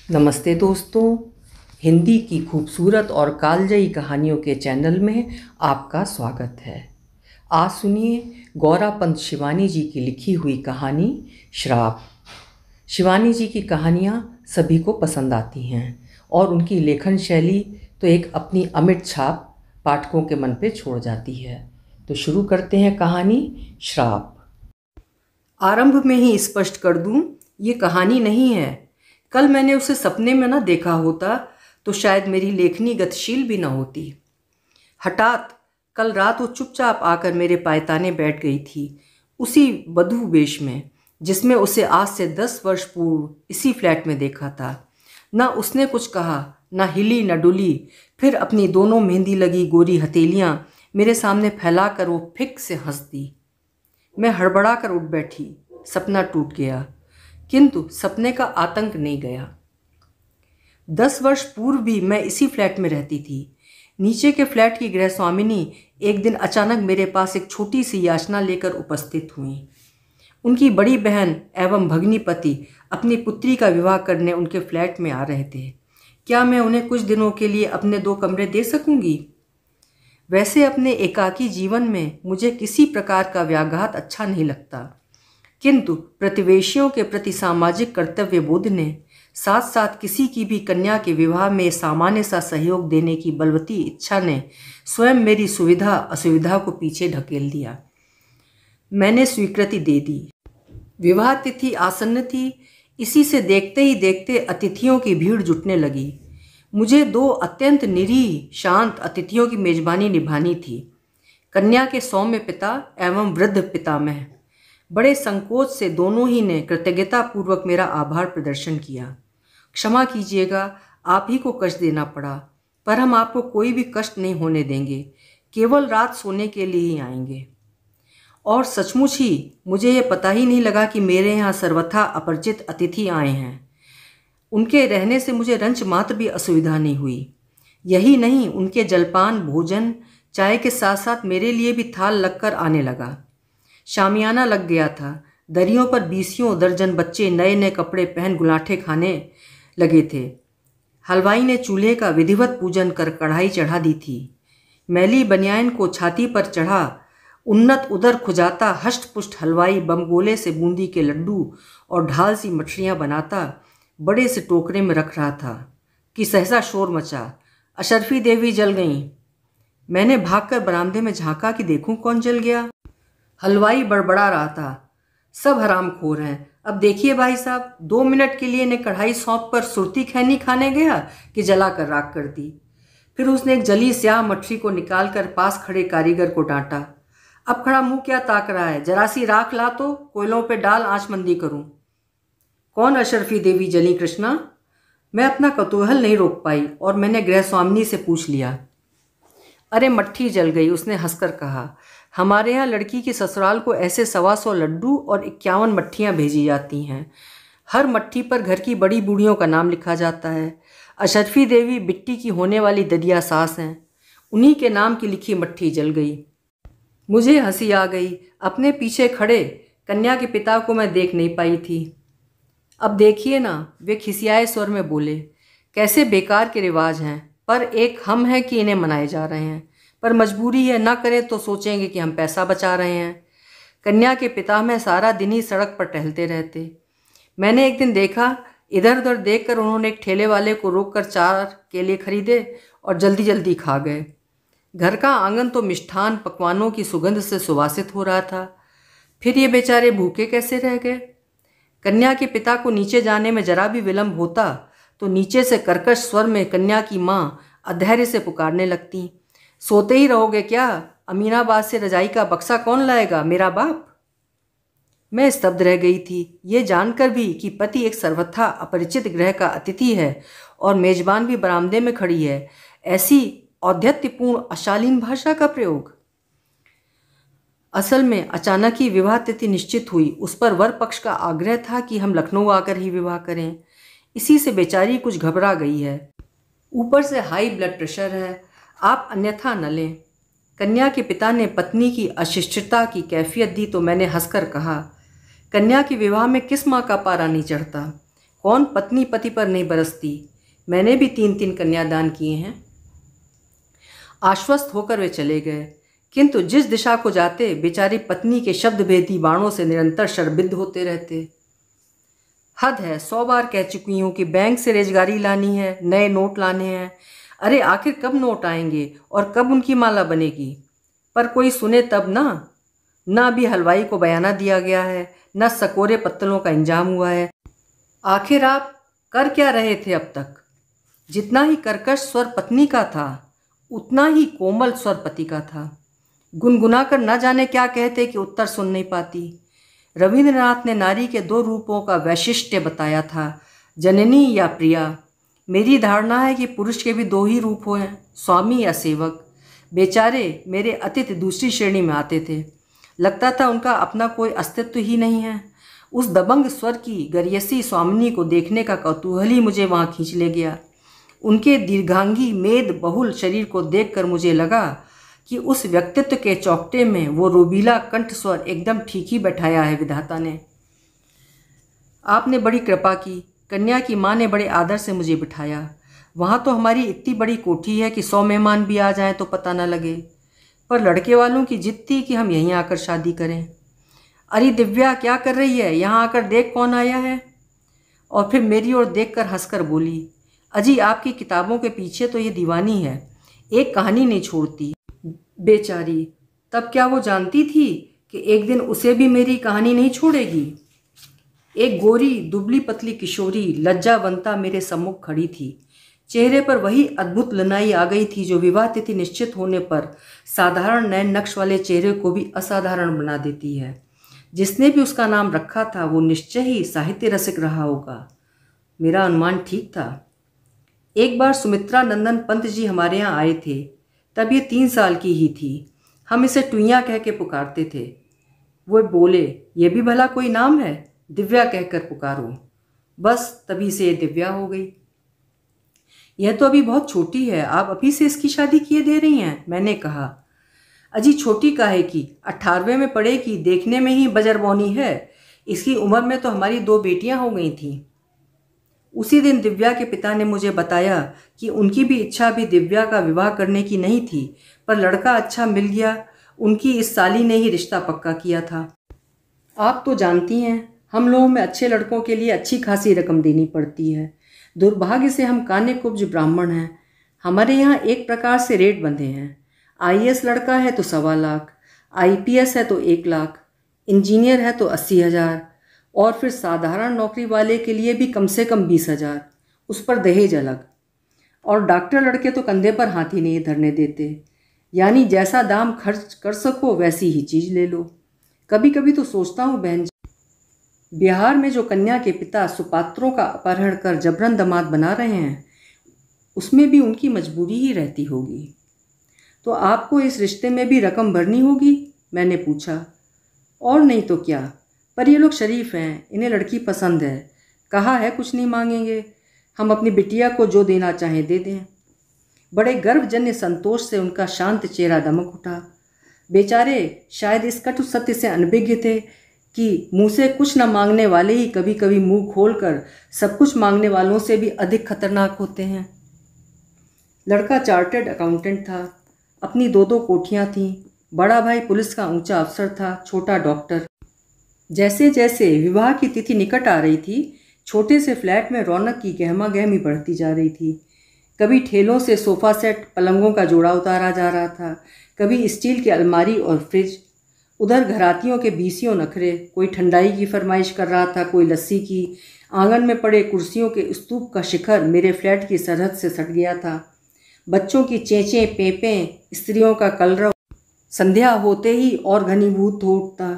नमस्ते दोस्तों, हिंदी की खूबसूरत और कालजयी कहानियों के चैनल में आपका स्वागत है। आज सुनिए गौरा पंत शिवानी जी की लिखी हुई कहानी श्राप। शिवानी जी की कहानियाँ सभी को पसंद आती हैं और उनकी लेखन शैली तो एक अपनी अमिट छाप पाठकों के मन पे छोड़ जाती है। तो शुरू करते हैं कहानी श्राप। आरंभ में ही स्पष्ट कर दूं, ये कहानी नहीं है। कल मैंने उसे सपने में न देखा होता तो शायद मेरी लेखनी गतिशील भी न होती। हठात कल रात वो चुपचाप आकर मेरे पायताने बैठ गई थी, उसी वधू वेश में जिसमें उसे आज से 10 वर्ष पूर्व इसी फ्लैट में देखा था। न उसने कुछ कहा, न हिली न डुली। फिर अपनी दोनों मेहंदी लगी गोरी हथेलियां मेरे सामने फैलाकर वो फिक से हंस दी। मैं हड़बड़ा कर उठ बैठी। सपना टूट गया, किंतु सपने का आतंक नहीं गया। 10 वर्ष पूर्व भी मैं इसी फ्लैट में रहती थी। नीचे के फ्लैट की गृह स्वामिनी एक दिन अचानक मेरे पास एक छोटी सी याचना लेकर उपस्थित हुई। उनकी बड़ी बहन एवं भगिनीपति अपनी पुत्री का विवाह करने उनके फ्लैट में आ रहे थे। क्या मैं उन्हें कुछ दिनों के लिए अपने 2 कमरे दे सकूंगी? वैसे अपने एकाकी जीवन में मुझे किसी प्रकार का व्याघात अच्छा नहीं लगता, किंतु प्रतिवेशियों के प्रति सामाजिक कर्तव्य बोध ने साथ साथ किसी की भी कन्या के विवाह में सामान्य सा सहयोग देने की बलवती इच्छा ने स्वयं मेरी सुविधा असुविधा को पीछे ढकेल दिया। मैंने स्वीकृति दे दी। विवाह तिथि आसन्न थी। इसी से देखते ही देखते अतिथियों की भीड़ जुटने लगी। मुझे 2 अत्यंत निरीह शांत अतिथियों की मेजबानी निभानी थी। कन्या के सौम्य पिता एवं वृद्ध पितामह। बड़े संकोच से दोनों ही ने कृतज्ञतापूर्वक मेरा आभार प्रदर्शन किया। क्षमा कीजिएगा, आप ही को कष्ट देना पड़ा, पर हम आपको कोई भी कष्ट नहीं होने देंगे, केवल रात सोने के लिए ही आएंगे। और सचमुच ही मुझे ये पता ही नहीं लगा कि मेरे यहाँ सर्वथा अपरिचित अतिथि आए हैं। उनके रहने से मुझे रंच मात्र भी असुविधा नहीं हुई। यही नहीं, उनके जलपान भोजन चाय के साथ साथ मेरे लिए भी थाल लगकर आने लगा। शामियाना लग गया था। दरियों पर 20 दर्जन बच्चे नए नए कपड़े पहन गुलाठे खाने लगे थे। हलवाई ने चूल्हे का विधिवत पूजन कर कढ़ाई चढ़ा दी थी। मैली बनियान को छाती पर चढ़ा उन्नत उदर खुजाता हष्ट पुष्ट हलवाई बमगोले से बूंदी के लड्डू और ढाल सी मछलियाँ बनाता बड़े से टोकरे में रख रहा था कि सहसा शोर मचा। अशरफी देवी जल गईं। मैंने भागकर बरामदे में झांका कि देखूं कौन जल गया। हलवाई बड़बड़ा रहा था, सब हरामखोर हैं। अब देखिए भाई साहब, 2 मिनट के लिए ने कढ़ाई सौंप पर सुरती खैनी खाने गया कि जला कर राख कर दी। फिर उसने एक जली स्याह मछली को निकालकर पास खड़े कारीगर को डांटा। अब खड़ा मुंह क्या ताक रहा है, जरा सी राख ला तो कोयलों पे डाल आंचमंदी करूं। कौन अशरफी देवी जली कृष्णा? मैं अपना कौतूहल नहीं रोक पाई और मैंने गृह स्वामिनी से पूछ लिया। अरे मट्ठी जल गई, उसने हंसकर कहा। हमारे यहाँ लड़की की ससुराल को ऐसे 125 लड्डू और 51 मट्ठियाँ भेजी जाती हैं। हर मट्ठी पर घर की बड़ी बूढ़ियों का नाम लिखा जाता है। अशरफी देवी बिट्टी की होने वाली ददिया सास हैं। उन्हीं के नाम की लिखी मट्ठी जल गई। मुझे हंसी आ गई। अपने पीछे खड़े कन्या के पिता को मैं देख नहीं पाई थी। अब देखिए ना, वे खिसियाए स्वर में बोले, कैसे बेकार के रिवाज हैं, पर एक हम हैं कि इन्हें मनाए जा रहे हैं, पर मजबूरी है, ना करें तो सोचेंगे कि हम पैसा बचा रहे हैं। कन्या के पिता में सारा दिन ही सड़क पर टहलते रहते। मैंने एक दिन देखा, इधर उधर देखकर उन्होंने एक ठेले वाले को रोककर 4 केले खरीदे और जल्दी जल्दी खा गए। घर का आंगन तो मिष्ठान पकवानों की सुगंध से सुवासित हो रहा था। फिर ये बेचारे भूखे कैसे रह गए? कन्या के पिता को नीचे जाने में जरा भी विलंब होता तो नीचे से कर्कश स्वर में कन्या की माँ अधैर्य से पुकारने लगती, सोते ही रहोगे क्या? अमीनाबाद से रजाई का बक्सा कौन लाएगा, मेरा बाप? मैं स्तब्ध रह गई थी, ये जानकर भी कि पति एक सर्वथा अपरिचित गृह का अतिथि है और मेजबान भी बरामदे में खड़ी है। ऐसी औद्धत्यपूर्ण अशालीन भाषा का प्रयोग। असल में अचानक ही विवाह तिथि निश्चित हुई। उस पर वर पक्ष का आग्रह था कि हम लखनऊ आकर ही विवाह करें। इसी से बेचारी कुछ घबरा गई है। ऊपर से हाई ब्लड प्रेशर है, आप अन्यथा न लें। कन्या के पिता ने पत्नी की अशिष्टता की कैफियत दी तो मैंने हंसकर कहा, कन्या के विवाह में किस माँ का पारा नहीं चढ़ता। कौन पत्नी पति पर नहीं बरसती। मैंने भी 3-3 कन्यादान किए हैं। आश्वस्त होकर वे चले गए, किंतु जिस दिशा को जाते बेचारी पत्नी के शब्दभेदी बाणों से निरंतर शर्मिंद होते रहते। हद है, 100 बार कह चुकी हूँ कि बैंक से रेजगारी लानी है, नए नोट लाने हैं। अरे आखिर कब नोट आएंगे और कब उनकी माला बनेगी? पर कोई सुने तब ना अभी हलवाई को बयाना दिया गया है, न सकोरे पत्तलों का इंतजाम हुआ है। आखिर आप कर क्या रहे थे अब तक? जितना ही कर्कश स्वर पत्नी का था उतना ही कोमल स्वर पति का था। गुनगुना कर न जाने क्या कहते कि उत्तर सुन नहीं पाती। रविंद्रनाथ ने नारी के 2 रूपों का वैशिष्ट्य बताया था, जननी या प्रिया। मेरी धारणा है कि पुरुष के भी 2 ही रूप हुए हैं, स्वामी या सेवक। बेचारे मेरे अतिथि दूसरी श्रेणी में आते थे। लगता था उनका अपना कोई अस्तित्व ही नहीं है। उस दबंग स्वर की गरियसी स्वामिनी को देखने का कौतूहल ही मुझे वहाँ खींच ले गया। उनके दीर्घांगी मेद बहुल शरीर को देखकर मुझे लगा कि उस व्यक्तित्व के चौकटे में वो रोबीला कंठ स्वर एकदम ठीक ही बैठाया है विधाता ने। आपने बड़ी कृपा की। कन्या की माँ ने बड़े आदर से मुझे बिठाया। वहाँ तो हमारी इतनी बड़ी कोठी है कि 100 मेहमान भी आ जाएं तो पता न लगे। पर लड़के वालों की जिद थी कि हम यहीं आकर शादी करें। अरे दिव्या क्या कर रही है? यहाँ आकर देख कौन आया है। और फिर मेरी ओर देखकर हंसकर बोली, अजी आपकी किताबों के पीछे तो ये दीवानी है, एक कहानी नहीं छोड़ती। बेचारी, तब क्या वो जानती थी कि एक दिन उसे भी मेरी कहानी नहीं छोड़ेगी? एक गोरी दुबली पतली किशोरी लज्जावंता मेरे सम्मुख खड़ी थी। चेहरे पर वही अद्भुत लनाई आ गई थी जो विवाह तिथि निश्चित होने पर साधारण नैन नक्श वाले चेहरे को भी असाधारण बना देती है। जिसने भी उसका नाम रखा था वो निश्चय ही साहित्य रसिक रहा होगा। मेरा अनुमान ठीक था। एक बार सुमित्रा नंदन पंत जी हमारे यहाँ आए थे। तब ये 3 साल की ही थी। हम इसे टुइयाँ कह के पुकारते थे। वो बोले, ये भी भला कोई नाम है? दिव्या कहकर पुकारो। बस तभी से ये दिव्या हो गई। यह तो अभी बहुत छोटी है, आप अभी से इसकी शादी किए दे रही हैं? मैंने कहा। अजी छोटी काहे की, 18वें में पढ़ेगी, देखने में ही बजरबौनी है। इसकी उम्र में तो हमारी 2 बेटियां हो गई थीं। उसी दिन दिव्या के पिता ने मुझे बताया कि उनकी भी इच्छा भी दिव्या का विवाह करने की नहीं थी, पर लड़का अच्छा मिल गया। उनकी इस साली ने ही रिश्ता पक्का किया था। आप तो जानती हैं, हम लोगों में अच्छे लड़कों के लिए अच्छी खासी रकम देनी पड़ती है। दुर्भाग्य से हम कान्य कुब्ज ब्राह्मण हैं। हमारे यहाँ एक प्रकार से रेट बंधे हैं। IAS लड़का है तो 1.25 लाख, IPS है तो 1 लाख, इंजीनियर है तो 80,000, और फिर साधारण नौकरी वाले के लिए भी कम से कम 20,000, उस पर दहेज अलग। और डॉक्टर लड़के तो कंधे पर हाथ ही नहीं धरने देते, यानी जैसा दाम खर्च कर सको वैसी ही चीज़ ले लो। कभी कभी तो सोचता हूँ बहन जी, बिहार में जो कन्या के पिता सुपात्रों का अपहरण कर जबरन दामाद बना रहे हैं, उसमें भी उनकी मजबूरी ही रहती होगी। तो आपको इस रिश्ते में भी रकम भरनी होगी? मैंने पूछा। और नहीं तो क्या, पर ये लोग शरीफ हैं, इन्हें लड़की पसंद है। कहा है कुछ नहीं मांगेंगे, हम अपनी बिटिया को जो देना चाहें दे दें। बड़े गर्वजन्य संतोष से उनका शांत चेहरा दमक उठा। बेचारे शायद इस कटु सत्य से अनभिज्ञ थे कि मुँह से कुछ न मांगने वाले ही कभी कभी मुँह खोलकर सब कुछ मांगने वालों से भी अधिक खतरनाक होते हैं। लड़का चार्टर्ड अकाउंटेंट था। अपनी 2-2 कोठियाँ थीं। बड़ा भाई पुलिस का ऊंचा अफसर था, छोटा डॉक्टर। जैसे जैसे विवाह की तिथि निकट आ रही थी, छोटे से फ्लैट में रौनक की गहमा गहमी बढ़ती जा रही थी। कभी ठेलों से सोफ़ा सेट, पलंगों का जोड़ा उतारा जा रहा था, कभी स्टील की अलमारी और फ्रिज। उधर घरातियों के बीसियों नखरे, कोई ठंडाई की फरमाइश कर रहा था, कोई लस्सी की। आंगन में पड़े कुर्सियों के स्तूप का शिखर मेरे फ्लैट की सरहद से सट गया था। बच्चों की चेंचें पेंपें, स्त्रियों का कलरव संध्या होते ही और घनीभूत हो उठता।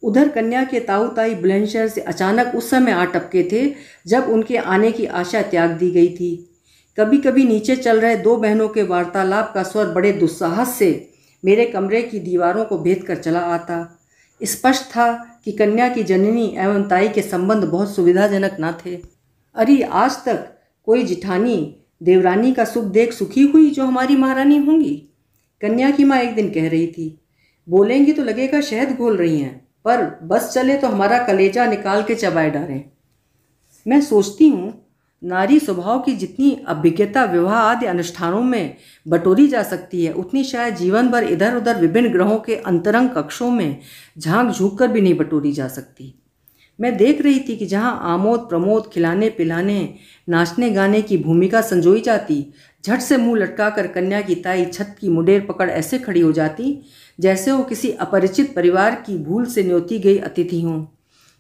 उधर कन्या के ताऊ ताई बुलंदशहर से अचानक उस समय आ टपके थे जब उनके आने की आशा त्याग दी गई थी। कभी कभी नीचे चल रहे 2 बहनों के वार्तालाप का स्वर बड़े दुस्साहस से मेरे कमरे की दीवारों को भेद कर चला आता। स्पष्ट था कि कन्या की जननी एवं ताई के संबंध बहुत सुविधाजनक न थे। अरे आज तक कोई जिठानी देवरानी का सुख देख सुखी हुई जो हमारी महारानी होंगी? कन्या की माँ एक दिन कह रही थी, बोलेंगी तो लगेगा शहद घोल रही हैं, पर बस चले तो हमारा कलेजा निकाल के चबाए डालें। मैं सोचती हूँ नारी स्वभाव की जितनी अभिज्ञता विवाह आदि अनुष्ठानों में बटोरी जा सकती है, उतनी शायद जीवन भर इधर उधर विभिन्न ग्रहों के अंतरंग कक्षों में झांक झूंक कर भी नहीं बटोरी जा सकती। मैं देख रही थी कि जहाँ आमोद प्रमोद, खिलाने पिलाने, नाचने गाने की भूमिका संजोई जाती, झट से मुंह लटका कर कन्या की ताई छत की मुडेर पकड़ ऐसे खड़ी हो जाती जैसे वो किसी अपरिचित परिवार की भूल से न्योती गई अतिथि हों।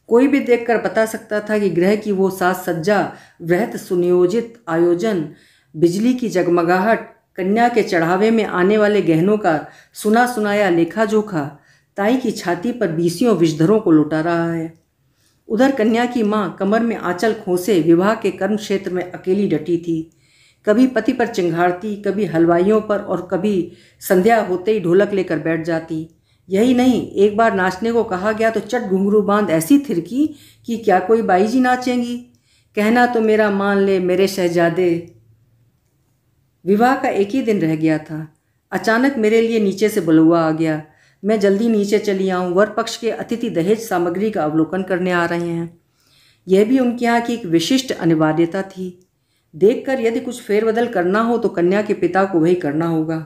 कोई भी देखकर बता सकता था कि ग्रह की वो साज सज्जा, वृहत सुनियोजित आयोजन, बिजली की जगमगाहट, कन्या के चढ़ावे में आने वाले गहनों का सुना सुनाया लेखा जोखा ताई की छाती पर बीसियों विषधरों को लुटा रहा है। उधर कन्या की माँ कमर में आंचल खोसे विवाह के कर्म क्षेत्र में अकेली डटी थी। कभी पति पर चिंघाड़ती, कभी हलवाइयों पर और कभी संध्या होते ही ढोलक लेकर बैठ जाती। यही नहीं, एक बार नाचने को कहा गया तो चट घुंघरू बांध ऐसी थिरकी कि क्या कोई बाई जी नाचेंगी। कहना तो मेरा मान ले मेरे शहजादे। विवाह का एक ही दिन रह गया था। अचानक मेरे लिए नीचे से बुलवा आ गया। मैं जल्दी नीचे चली आऊँ। वर पक्ष के अतिथि दहेज सामग्री का अवलोकन करने आ रहे हैं। यह भी उनके यहाँ की एक विशिष्ट अनिवार्यता थी। देखकर यदि कुछ फेरबदल करना हो तो कन्या के पिता को वही करना होगा।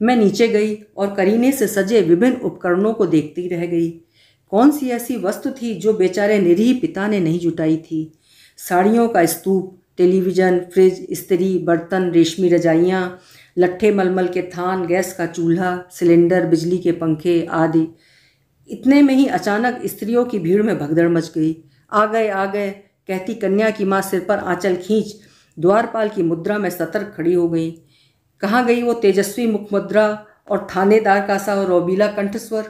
मैं नीचे गई और करीने से सजे विभिन्न उपकरणों को देखती रह गई। कौन सी ऐसी वस्तु थी जो बेचारे निरीह पिता ने नहीं जुटाई थी। साड़ियों का स्तूप, टेलीविज़न, फ्रिज, इस्त्री, बर्तन, रेशमी रजाइयाँ, लट्ठे मलमल के थान, गैस का चूल्हा, सिलेंडर, बिजली के पंखे आदि। इतने में ही अचानक स्त्रियों की भीड़ में भगदड़ मच गई। आ गए आ गए कहती कन्या की माँ सिर पर आंचल खींच द्वारपाल की मुद्रा में सतर्क खड़ी हो गई। कहाँ गई वो तेजस्वी मुखमुद्रा और थानेदार का सा रौबीला कंठस्वर?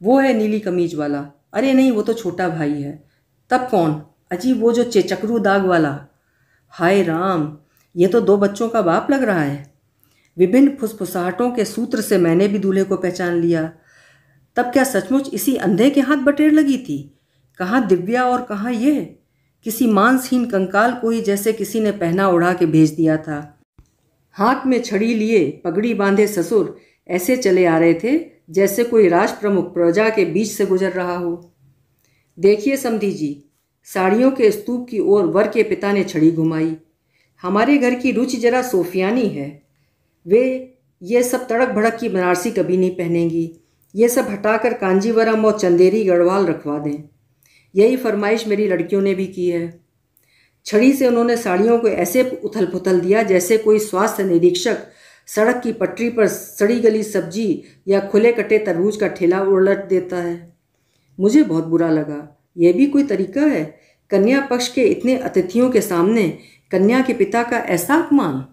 वो है नीली कमीज वाला। अरे नहीं, वो तो छोटा भाई है। तब कौन? अजी वो जो चेचकरू दाग वाला। हाय राम, ये तो 2 बच्चों का बाप लग रहा है। विभिन्न फुसफुसाहटों के सूत्र से मैंने भी दूल्हे को पहचान लिया। तब क्या सचमुच इसी अंधे के हाथ बटेर लगी थी? कहाँ दिव्या और कहाँ ये? किसी मांसहीन कंकाल को ही जैसे किसी ने पहना उड़ा के भेज दिया था। हाथ में छड़ी लिए पगड़ी बांधे ससुर ऐसे चले आ रहे थे जैसे कोई राष्ट्र प्रमुख प्रजा के बीच से गुजर रहा हो। देखिए समधी जी, साड़ियों के स्तूप की ओर वर के पिता ने छड़ी घुमाई। हमारे घर की रुचि जरा सोफियानी है। वे ये सब तड़क भड़क की बनारसी कभी नहीं पहनेंगी। ये सब हटाकर कांजीवरम और चंदेरी गढ़वाल रखवा दें। यही फरमाइश मेरी लड़कियों ने भी की है। छड़ी से उन्होंने साड़ियों को ऐसे उथल पुथल दिया जैसे कोई स्वास्थ्य निरीक्षक सड़क की पटरी पर सड़ी गली सब्जी या खुले कटे तरबूज का ठेला उलट देता है। मुझे बहुत बुरा लगा। यह भी कोई तरीका है? कन्या पक्ष के इतने अतिथियों के सामने कन्या के पिता का ऐसा अपमान?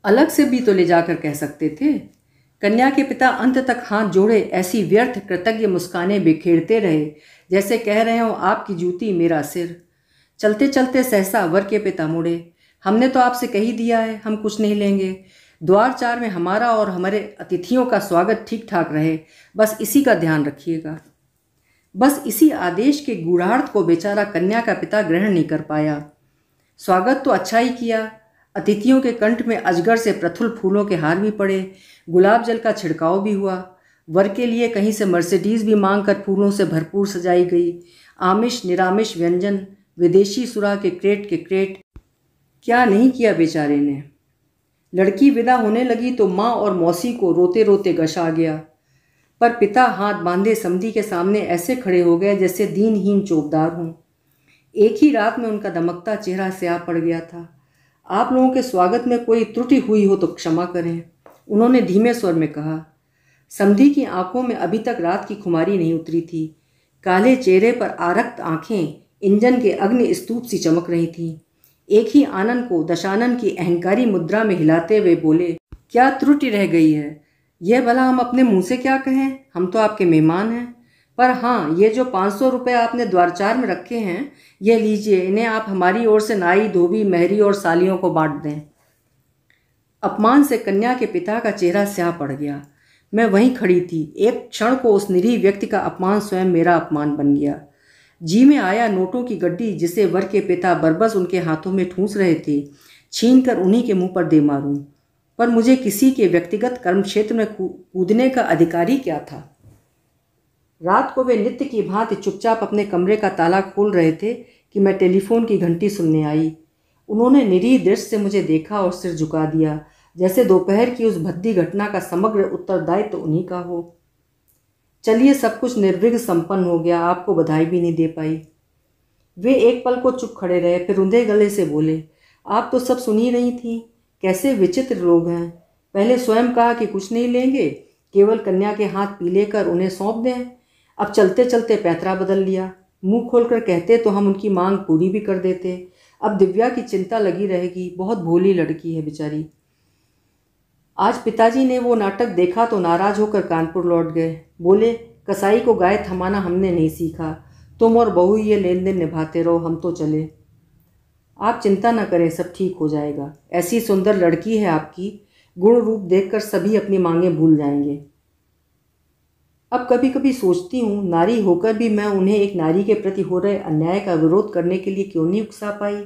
अलग से भी तो ले जाकर कह सकते थे। कन्या के पिता अंत तक हाथ जोड़े ऐसी व्यर्थ कृतज्ञ मुस्कानें बिखेरते रहे जैसे कह रहे हो आपकी जूती मेरा सिर। चलते चलते सहसा वर के पिता मुड़े। हमने तो आपसे कही दिया है, हम कुछ नहीं लेंगे। द्वार 4 में हमारा और हमारे अतिथियों का स्वागत ठीक ठाक रहे, बस इसी का ध्यान रखिएगा। बस इसी आदेश के गूढ़ार्थ को बेचारा कन्या का पिता ग्रहण नहीं कर पाया। स्वागत तो अच्छा ही किया। अतिथियों के कंठ में अजगर से प्रफुल्ल फूलों के हार भी पड़े, गुलाब जल का छिड़काव भी हुआ। वर के लिए कहीं से मर्सिडीज भी मांग कर फूलों से भरपूर सजाई गई। आमिष निरामिष व्यंजन, विदेशी सुरा के क्रेट क्या नहीं किया बेचारे ने। लड़की विदा होने लगी तो माँ और मौसी को रोते रोते गश आ गया, पर पिता हाथ बांधे समधी के सामने ऐसे खड़े हो गए जैसे दीनहीन चौबदार हों। एक ही रात में उनका दमकता चेहरा स्याह पड़ गया था। आप लोगों के स्वागत में कोई त्रुटि हुई हो तो क्षमा करें, उन्होंने धीमे स्वर में कहा। समधी की आंखों में अभी तक रात की खुमारी नहीं उतरी थी। काले चेहरे पर आरक्त आंखें इंजन के अग्नि स्तूप सी चमक रही थीं। एक ही आनन को दशानन की अहंकारी मुद्रा में हिलाते हुए बोले, क्या त्रुटि रह गई है? यह भला हम अपने मुंह से क्या कहें, हम तो आपके मेहमान हैं। पर हाँ, ये जो 500 रुपये आपने द्वार 4 में रखे हैं, ये लीजिए, इन्हें आप हमारी ओर से नाई धोबी मेहरी और सालियों को बांट दें। अपमान से कन्या के पिता का चेहरा स्याह पड़ गया। मैं वहीं खड़ी थी। एक क्षण को उस निरीह व्यक्ति का अपमान स्वयं मेरा अपमान बन गया। जी में आया नोटों की गड्डी जिसे वर के पिता बरबस उनके हाथों में ठूंस रहे थे, छीन कर उन्हीं के मुंह पर दे मारूं। पर मुझे किसी के व्यक्तिगत कर्म क्षेत्र में कूदने का अधिकार ही क्या था? रात को वे नित्य की भांति चुपचाप अपने कमरे का ताला खोल रहे थे कि मैं टेलीफोन की घंटी सुनने आई। उन्होंने निरीह दृष्टि से मुझे देखा और सिर झुका दिया, जैसे दोपहर की उस भद्दी घटना का समग्र उत्तरदायित्व तो उन्हीं का हो। चलिए, सब कुछ निर्विघ्न संपन्न हो गया, आपको बधाई भी नहीं दे पाई। वे एक पल को चुप खड़े रहे, फिर रुंधे गले से बोले, आप तो सब सुन ही रही थी। कैसे विचित्र लोग हैं। पहले स्वयं कहा कि कुछ नहीं लेंगे, केवल कन्या के हाथ पी लेकर उन्हें सौंप दें। अब चलते चलते पैंतरा बदल लिया। मुंह खोलकर कहते तो हम उनकी मांग पूरी भी कर देते। अब दिव्या की चिंता लगी रहेगी, बहुत भोली लड़की है बेचारी। आज पिताजी ने वो नाटक देखा तो नाराज होकर कानपुर लौट गए। बोले, कसाई को गाय थमाना हमने नहीं सीखा, तुम और बहू ये लेन देन निभाते रहो, हम तो चले। आप चिंता न करें, सब ठीक हो जाएगा। ऐसी सुंदर लड़की है आपकी, गुण रूप देखकर सभी अपनी मांगें भूल जाएंगे। अब कभी कभी सोचती हूँ, नारी होकर भी मैं उन्हें एक नारी के प्रति हो रहे अन्याय का विरोध करने के लिए क्यों नहीं उकसा पाई।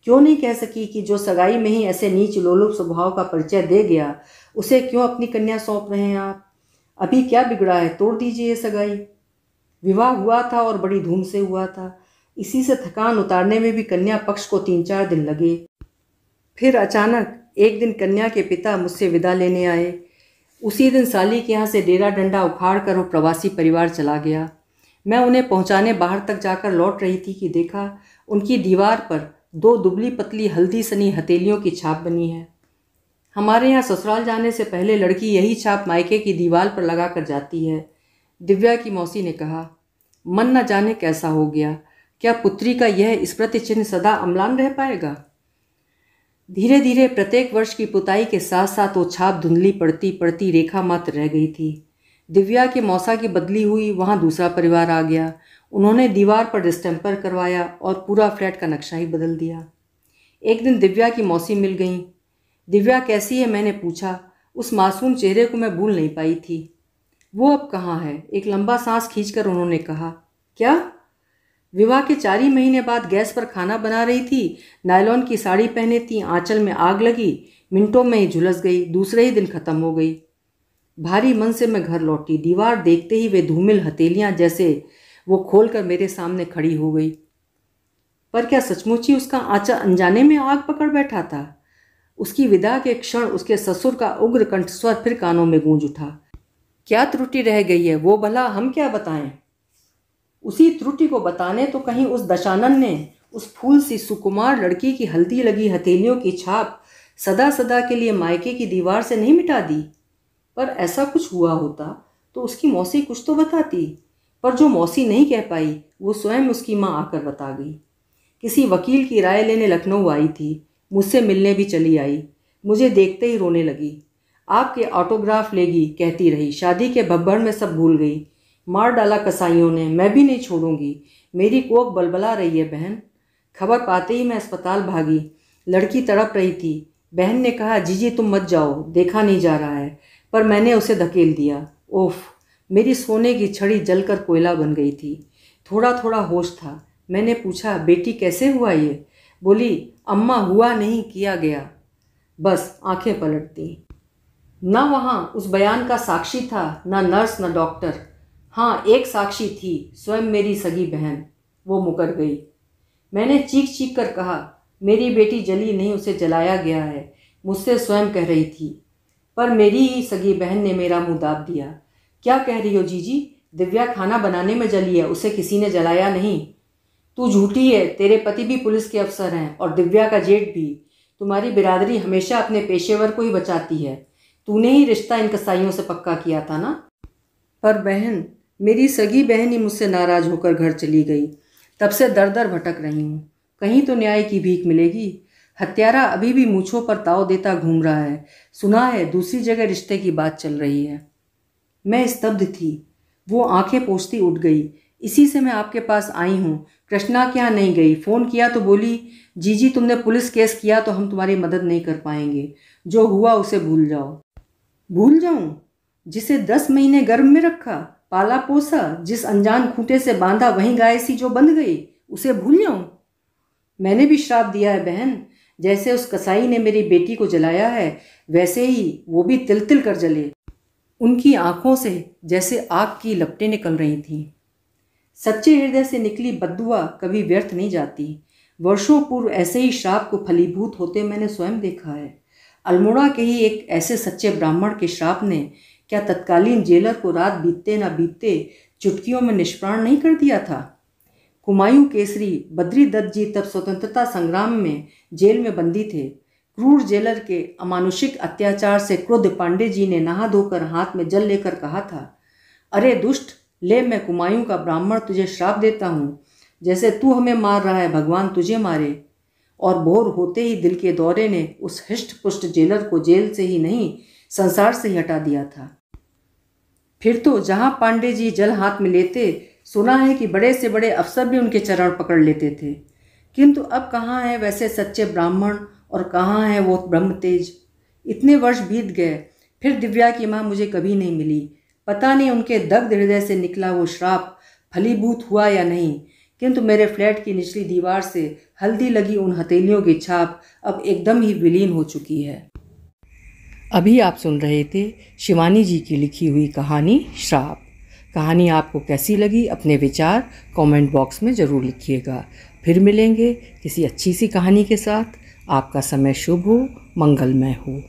क्यों नहीं कह सकी कि जो सगाई में ही ऐसे नीच लोलुप स्वभाव का परिचय दे गया, उसे क्यों अपनी कन्या सौंप रहे हैं आप। अभी क्या बिगड़ा है, तोड़ दीजिए ये सगाई। विवाह हुआ था और बड़ी धूम से हुआ था। इसी से थकान उतारने में भी कन्या पक्ष को 3-4 दिन लगे। फिर अचानक एक दिन कन्या के पिता मुझसे विदा लेने आए। उसी दिन साली के यहाँ से डेरा डंडा उखाड़ कर वो प्रवासी परिवार चला गया। मैं उन्हें पहुँचाने बाहर तक जाकर लौट रही थी कि देखा, उनकी दीवार पर 2 दुबली पतली हल्दी सनी हथेलियों की छाप बनी है। हमारे यहाँ ससुराल जाने से पहले लड़की यही छाप मायके की दीवार पर लगा कर जाती है। दिव्या की मौसी ने कहा, मन न जाने कैसा हो गया, क्या पुत्री का यह स्मृति चिन्ह सदा अम्लान रह पाएगा। धीरे धीरे प्रत्येक वर्ष की पुताई के साथ साथ वो छाप धुंधली पड़ती पड़ती रेखा मात्र रह गई थी। दिव्या के मौसा की बदली हुई, वहाँ दूसरा परिवार आ गया। उन्होंने दीवार पर डिस्टेम्पर करवाया और पूरा फ्लैट का नक्शा ही बदल दिया। एक दिन दिव्या की मौसी मिल गई। दिव्या कैसी है मैंने पूछा। उस मासूम चेहरे को मैं भूल नहीं पाई थी। वो अब कहाँ है, एक लंबा सांस खींचकर उन्होंने कहा। क्या? विवाह के 4 ही महीने बाद गैस पर खाना बना रही थी, नायलॉन की साड़ी पहने थी, आंचल में आग लगी, मिनटों में ही झुलस गई, दूसरे ही दिन खत्म हो गई। भारी मन से मैं घर लौटी। दीवार देखते ही वे धूमिल हथेलियां जैसे वो खोलकर मेरे सामने खड़ी हो गई। पर क्या सचमुच ही उसका आंचल अनजाने में आग पकड़ बैठा था? उसकी विदा के क्षण उसके ससुर का उग्र कंठस्वर फिर कानों में गूंज उठा। क्या त्रुटि रह गई है वो भला हम क्या बताएं? उसी त्रुटि को बताने तो कहीं उस दशानन ने उस फूल सी सुकुमार लड़की की हल्दी लगी हथेलियों की छाप सदा सदा के लिए मायके की दीवार से नहीं मिटा दी। पर ऐसा कुछ हुआ होता तो उसकी मौसी कुछ तो बताती, पर जो मौसी नहीं कह पाई वो स्वयं उसकी माँ आकर बता गई। किसी वकील की राय लेने लखनऊ आई थी, मुझसे मिलने भी चली आई। मुझे देखते ही रोने लगी। आपके ऑटोग्राफ लेगी कहती रही, शादी के भब्बड़ में सब भूल गई। मार डाला कसाईयों ने, मैं भी नहीं छोड़ूंगी। मेरी कोख बलबला रही है बहन। खबर पाते ही मैं अस्पताल भागी। लड़की तड़प रही थी। बहन ने कहा, जीजी तुम मत जाओ, देखा नहीं जा रहा है, पर मैंने उसे धकेल दिया। ओफ, मेरी सोने की छड़ी जलकर कोयला बन गई थी। थोड़ा थोड़ा होश था। मैंने पूछा, बेटी कैसे हुआ ये? बोली, अम्मा हुआ नहीं, किया गया। बस आंखें पलटती। ना वहाँ उस बयान का साक्षी था, ना नर्स ना डॉक्टर। हाँ, एक साक्षी थी, स्वयं मेरी सगी बहन। वो मुकर गई। मैंने चीख चीख कर कहा, मेरी बेटी जली नहीं, उसे जलाया गया है। मुझसे स्वयं कह रही थी, पर मेरी ही सगी बहन ने मेरा मुंह दाब दिया। क्या कह रही हो जीजी? दिव्या खाना बनाने में जली है, उसे किसी ने जलाया नहीं। तू झूठी है, तेरे पति भी पुलिस के अफसर हैं और दिव्या का जेठ भी। तुम्हारी बिरादरी हमेशा अपने पेशेवर को ही बचाती है। तूने ही रिश्ता इन कसाईयों से पक्का किया था ना? पर बहन, मेरी सगी बहन ही मुझसे नाराज होकर घर चली गई। तब से दर दर भटक रही हूँ, कहीं तो न्याय की भीख मिलेगी। हत्यारा अभी भी मूंछों पर ताव देता घूम रहा है। सुना है दूसरी जगह रिश्ते की बात चल रही है। मैं स्तब्ध थी। वो आंखें पोंछती उठ गई। इसी से मैं आपके पास आई हूँ। कृष्णा के यहाँ नहीं गई। फ़ोन किया तो बोली, जीजी तुमने पुलिस केस किया तो हम तुम्हारी मदद नहीं कर पाएंगे। जो हुआ उसे भूल जाओ। भूल जाऊं? जिसे 10 महीने गर्भ में रखा, पाला पोसा, जिस अनजान खूंटे से बांधा वहीं गाय सी जो बंध गई, उसे भूल जाऊं? मैंने भी श्राप दिया है बहन। जैसे उस कसाई ने मेरी बेटी को जलाया है, वैसे ही वो भी तिल तिल कर जले। उनकी आंखों से जैसे आग की लपटें निकल रही थीं। सच्चे हृदय से निकली बद्दुआ कभी व्यर्थ नहीं जाती। वर्षों पूर्व ऐसे ही श्राप को फलीभूत होते मैंने स्वयं देखा है। अल्मोड़ा के ही एक ऐसे सच्चे ब्राह्मण के श्राप ने क्या तत्कालीन जेलर को रात बीतते न बीतते चुटकियों में निष्प्राण नहीं कर दिया था। कुमायूं केसरी बद्री दत्त जी तब स्वतंत्रता संग्राम में जेल में बंदी थे। क्रूर जेलर के अमानुषिक अत्याचार से क्रुद्ध पांडे जी ने नहा धोकर हाथ में जल लेकर कहा था, अरे दुष्ट, ले मैं कुमायूं का ब्राह्मण तुझे श्राप देता हूँ, जैसे तू हमें मार रहा है भगवान तुझे मारे। और भोर होते ही दिल के दौरे ने उस हृष्ट पुष्ट जेलर को जेल से ही नहीं संसार से ही हटा दिया था। फिर तो जहाँ पांडे जी जल हाथ में लेते, सुना है कि बड़े से बड़े अफसर भी उनके चरण पकड़ लेते थे। किंतु अब कहाँ है वैसे सच्चे ब्राह्मण और कहाँ है वो ब्रह्म तेज। इतने वर्ष बीत गए, फिर दिव्या की माँ मुझे कभी नहीं मिली। पता नहीं उनके दग्ध हृदय से निकला वो श्राप फलीभूत हुआ या नहीं, किंतु मेरे फ्लैट की निचली दीवार से हल्दी लगी उन हथेलियों की छाप अब एकदम ही विलीन हो चुकी है। अभी आप सुन रहे थे शिवानी जी की लिखी हुई कहानी श्राप। कहानी आपको कैसी लगी अपने विचार कमेंट बॉक्स में ज़रूर लिखिएगा। फिर मिलेंगे किसी अच्छी सी कहानी के साथ। आपका समय शुभ हो, मंगलमय हो।